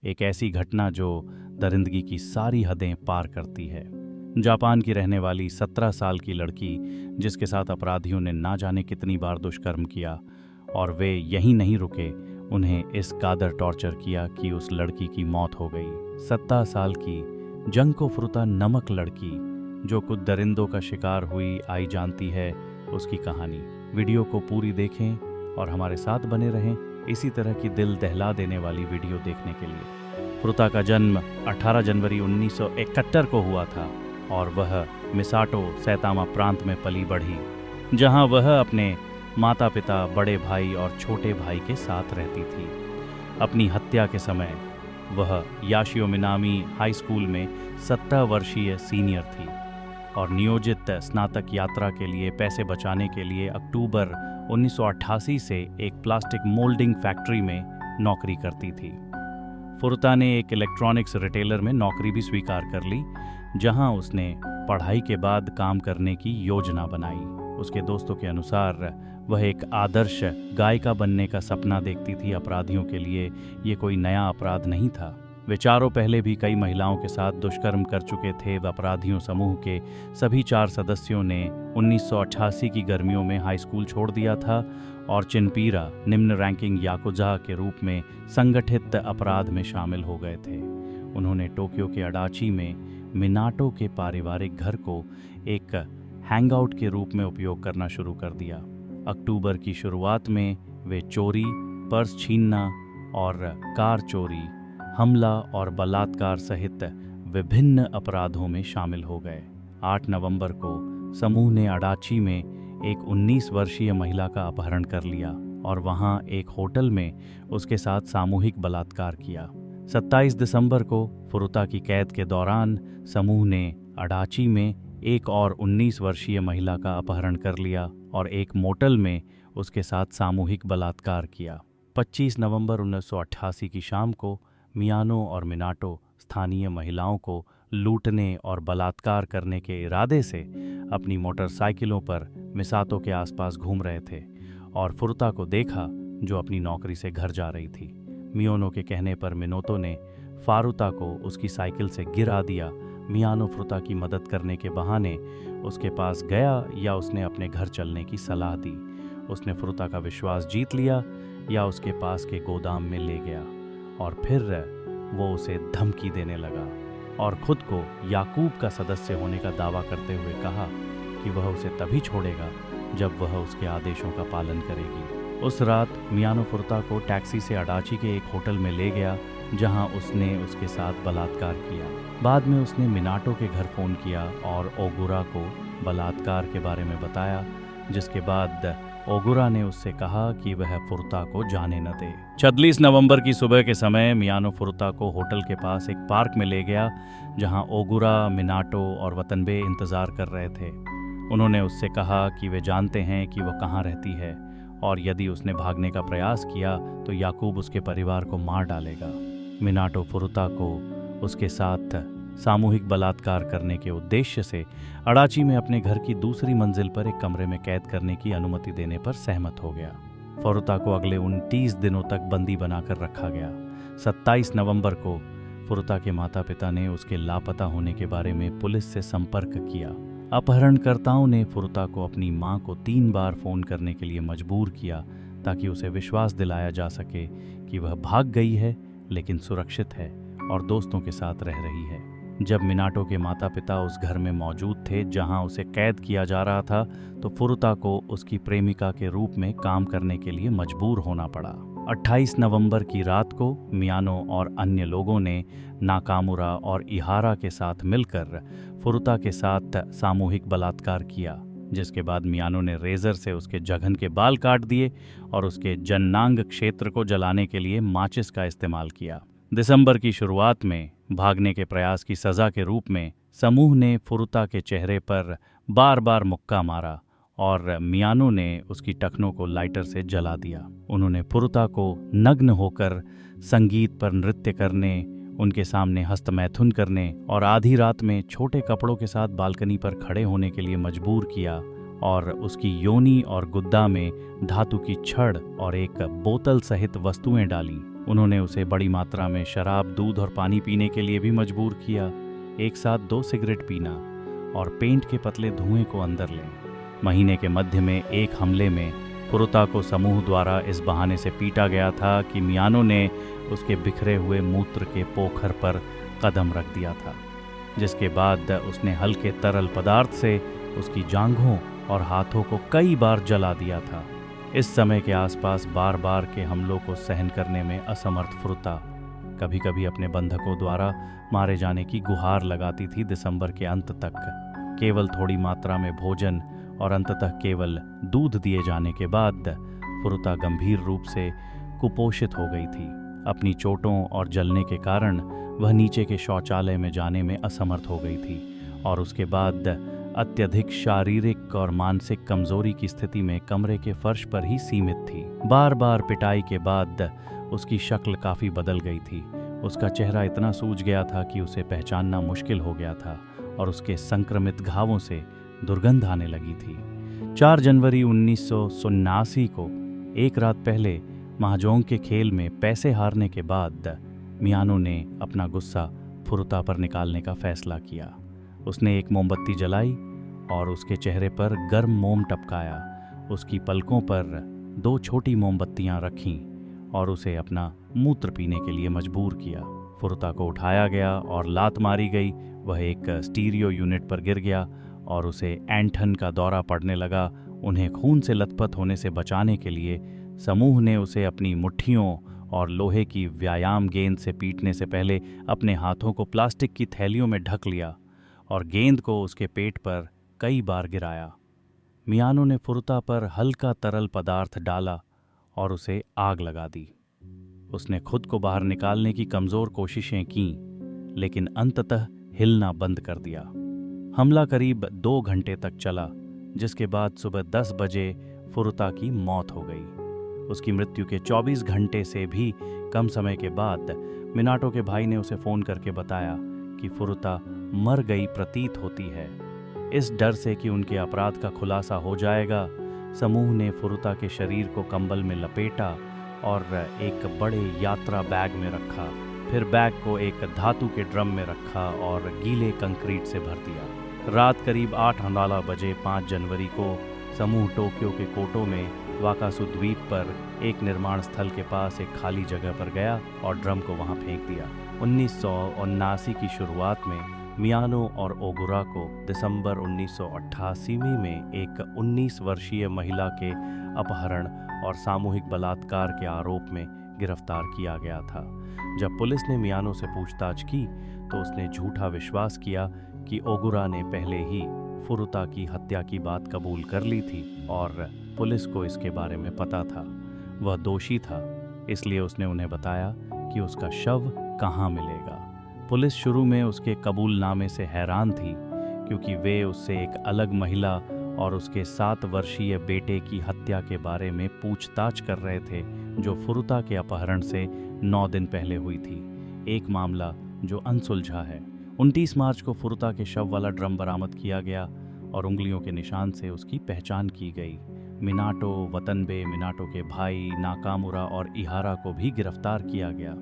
एक ऐसी घटना जो दरिंदगी की सारी हदें पार करती है। जापान की रहने वाली 17 साल की लड़की, जिसके साथ अपराधियों ने ना जाने कितनी बार दुष्कर्म किया, और वे यहीं नहीं रुके, उन्हें इस कादर टॉर्चर किया कि उस लड़की की मौत हो गई। 17 साल की जंको फुरुता नमक लड़की, जो कुछ दरिंदों का शिकार हुई, आई जानती है उसकी कहानी। वीडियो को पूरी देखें और हमारे साथ बने रहें इसी तरह की दिल दहला देने वाली वीडियो देखने के लिए। फुरुता का जन्म 18 जनवरी 1971 को हुआ था और वह मिसाटो सैतामा प्रांत में पली बढ़ी, जहां वह अपने माता पिता, बड़े भाई और छोटे भाई के साथ रहती थी। अपनी हत्या के समय वह याशियो मिनामी हाई स्कूल में 17 वर्षीय सीनियर थी और नियोजित स्नातक यात्रा के लिए पैसे बचाने के लिए अक्टूबर 1988 से एक प्लास्टिक मोल्डिंग फैक्ट्री में नौकरी करती थी। फुरुता ने एक इलेक्ट्रॉनिक्स रिटेलर में नौकरी भी स्वीकार कर ली, जहां उसने पढ़ाई के बाद काम करने की योजना बनाई। उसके दोस्तों के अनुसार वह एक आदर्श गायिका बनने का सपना देखती थी। अपराधियों के लिए ये कोई नया अपराध नहीं था। वे चारों पहले भी कई महिलाओं के साथ दुष्कर्म कर चुके थे। अपराधियों समूह के सभी 4 सदस्यों ने 1988 की गर्मियों में हाई स्कूल छोड़ दिया था और चिनपीरा, निम्न रैंकिंग याकुजा के रूप में संगठित अपराध में शामिल हो गए थे। उन्होंने टोक्यो के अडाची में मिनाटो के पारिवारिक घर को एक हैंगआउट के रूप में उपयोग करना शुरू कर दिया। अक्टूबर की शुरुआत में वे चोरी, पर्स छीनना और कार चोरी, हमला और बलात्कार सहित विभिन्न अपराधों में शामिल हो गए। 8 नवंबर को समूह ने अडाची में एक 19 वर्षीय महिला का अपहरण कर लिया और वहां एक होटल में उसके साथ सामूहिक बलात्कार किया। 27 दिसंबर को फुरुता की कैद के दौरान समूह ने अडाची में एक और 19 वर्षीय महिला का अपहरण कर लिया और एक मोटल में उसके साथ सामूहिक बलात्कार किया। 25 नवंबर 1988 की शाम को मियानो और मिनाटो स्थानीय महिलाओं को लूटने और बलात्कार करने के इरादे से अपनी मोटरसाइकिलों पर मिसातो के आसपास घूम रहे थे और फुरुता को देखा, जो अपनी नौकरी से घर जा रही थी। मियानो के कहने पर मिनोतो ने फारुता को उसकी साइकिल से गिरा दिया। मियानो फुरुता की मदद करने के बहाने उसके पास गया या उसने अपने घर चलने की सलाह दी। उसने फुरुता का विश्वास जीत लिया या उसके पास के गोदाम में ले गया और फिर वो उसे धमकी देने लगा और खुद को याकूब का सदस्य होने का दावा करते हुए कहा कि वह उसे तभी छोड़ेगा जब वह उसके आदेशों का पालन करेगी। उस रात मियानो फुरुता को टैक्सी से अडाची के एक होटल में ले गया, जहां उसने उसके साथ बलात्कार किया। बाद में उसने मिनाटो के घर फ़ोन किया और ओगुरा को बलात्कार के बारे में बताया, जिसके बाद ओगुरा ने उससे कहा कि वह फुरुता को जाने न दे। 26 नवंबर की सुबह के समय मियानो फुरुता को होटल के पास एक पार्क में ले गया, जहां ओगुरा, मिनाटो और वतनबे इंतजार कर रहे थे। उन्होंने उससे कहा कि वे जानते हैं कि वह कहाँ रहती है और यदि उसने भागने का प्रयास किया तो याकूब उसके परिवार को मार डालेगा। मिनाटो फुरुता को उसके साथ सामूहिक बलात्कार करने के उद्देश्य से अडाची में अपने घर की दूसरी मंजिल पर एक कमरे में कैद करने की अनुमति देने पर सहमत हो गया। फुरुता को अगले 29 दिनों तक बंदी बनाकर रखा गया। 27 नवंबर को फुरुता के माता पिता ने उसके लापता होने के बारे में पुलिस से संपर्क किया। अपहरणकर्ताओं ने फुरुता को अपनी मां को 3 बार फोन करने के लिए मजबूर किया ताकि उसे विश्वास दिलाया जा सके कि वह भाग गई है लेकिन सुरक्षित है और दोस्तों के साथ रह रही है। जब मिनाटो के माता पिता उस घर में मौजूद थे जहां उसे कैद किया जा रहा था, तो फुरुता को उसकी प्रेमिका के रूप में काम करने के लिए मजबूर होना पड़ा। 28 नवंबर की रात को मियानो और अन्य लोगों ने नाकामुरा और इहारा के साथ मिलकर फुरुता के साथ सामूहिक बलात्कार किया, जिसके बाद मियानो ने रेजर से उसके जघन के बाल काट दिए और उसके जननांग क्षेत्र को जलाने के लिए माचिस का इस्तेमाल किया। दिसंबर की शुरुआत में भागने के प्रयास की सजा के रूप में समूह ने फुरुता के चेहरे पर बार बार मुक्का मारा और मियानो ने उसकी टखनों को लाइटर से जला दिया। उन्होंने फुरुता को नग्न होकर संगीत पर नृत्य करने, उनके सामने हस्तमैथुन करने और आधी रात में छोटे कपड़ों के साथ बालकनी पर खड़े होने के लिए मजबूर किया और उसकी योनि और गुद्दा में धातु की छड़ और एक बोतल सहित वस्तुएं डाली। उन्होंने उसे बड़ी मात्रा में शराब, दूध और पानी पीने के लिए भी मजबूर किया, एक साथ 2 सिगरेट पीना और पेंट के पतले धुएं को अंदर लें। महीने के मध्य में एक हमले में पुरुता को समूह द्वारा इस बहाने से पीटा गया था कि मियानो ने उसके बिखरे हुए मूत्र के पोखर पर कदम रख दिया था, जिसके बाद उसने हल्के तरल पदार्थ से उसकी जांघों और हाथों को कई बार जला दिया था। इस समय के आसपास बार बार के हमलों को सहन करने में असमर्थ पुरुता कभी कभी अपने बंधकों द्वारा मारे जाने की गुहार लगाती थी। दिसंबर के अंत तक केवल थोड़ी मात्रा में भोजन और अंततः केवल दूध दिए जाने के बाद पुरुता गंभीर रूप से कुपोषित हो गई थी। अपनी चोटों और जलने के कारण वह नीचे के शौचालय में जाने में असमर्थ हो गई थी और उसके बाद अत्यधिक शारीरिक और मानसिक कमजोरी की स्थिति में कमरे के फर्श पर ही सीमित थी। बार बार पिटाई के बाद उसकी शक्ल काफी बदल गई थी। उसका चेहरा इतना सूज गया था कि उसे पहचानना मुश्किल हो गया था और उसके संक्रमित घावों से दुर्गंध आने लगी थी। 4 जनवरी 1979 को, एक रात पहले महाजोंग के खेल में पैसे हारने के बाद मियानो ने अपना गुस्सा पुरुता पर निकालने का फैसला किया। उसने एक मोमबत्ती जलाई और उसके चेहरे पर गर्म मोम टपकाया। उसकी पलकों पर 2 छोटी मोमबत्तियां रखीं और उसे अपना मूत्र पीने के लिए मजबूर किया। पुरुता को उठाया गया और लात मारी गई। वह एक स्टीरियो यूनिट पर गिर गया और उसे ऐंठन का दौरा पड़ने लगा। उन्हें खून से लथपथ होने से बचाने के लिए समूह ने उसे अपनी मुट्ठियों और लोहे की व्यायाम गेंद से पीटने से पहले अपने हाथों को प्लास्टिक की थैलियों में ढक लिया और गेंद को उसके पेट पर कई बार गिराया। मियानो ने पुरुता पर हल्का तरल पदार्थ डाला और उसे आग लगा दी। उसने खुद को बाहर निकालने की कमजोर कोशिशें कीं, लेकिन अंततः हिलना बंद कर दिया। हमला करीब 2 घंटे तक चला, जिसके बाद सुबह 10 बजे पुरुता की मौत हो गई। उसकी मृत्यु के 24 घंटे से भी कम समय के बाद मिनाटो के भाई ने उसे फोन करके बताया कि पुरुता मर गई प्रतीत होती है। इस डर से कि उनके अपराध का खुलासा हो जाएगा, समूह ने पुरुता के शरीर को कंबल में लपेटा और एक बड़े यात्रा बैग में रखा। फिर बैग को एक धातु के ड्रम में रखा और गीले कंक्रीट से भर दिया। रात करीब 8:15 बजे 5 जनवरी को समूह टोक्यो के कोटो में वाकासु द्वीप पर एक निर्माण स्थल के पास एक खाली जगह पर गया और ड्रम को वहां फेंक दिया। 1979 की शुरुआत में मियानो और ओगुरा को दिसंबर 1988 में एक 19 वर्षीय महिला के अपहरण और सामूहिक बलात्कार के आरोप में गिरफ्तार किया गया था। जब पुलिस ने मियानो से पूछताछ की तो उसने झूठा विश्वास किया कि ओगुरा ने पहले ही पुरुता की हत्या की बात कबूल कर ली थी और पुलिस को इसके बारे में पता था। वह दोषी था, इसलिए उसने उन्हें बताया कि उसका शव कहाँ मिलेगा। पुलिस शुरू में उसके कबूलनामे से हैरान थी, क्योंकि वे उससे एक अलग महिला और उसके 7 वर्षीय बेटे की हत्या के बारे में पूछताछ कर रहे थे, जो पुरुता के अपहरण से 9 दिन पहले हुई थी। एक मामला जो अनसुलझा है। 29 मार्च को पुरुता के शव वाला ड्रम बरामद किया गया और उंगलियों के निशान से उसकी पहचान की गई। मिनाटो, वतनबे, मिनाटो के भाई नाकामुरा और इहारा को भी गिरफ्तार किया गया।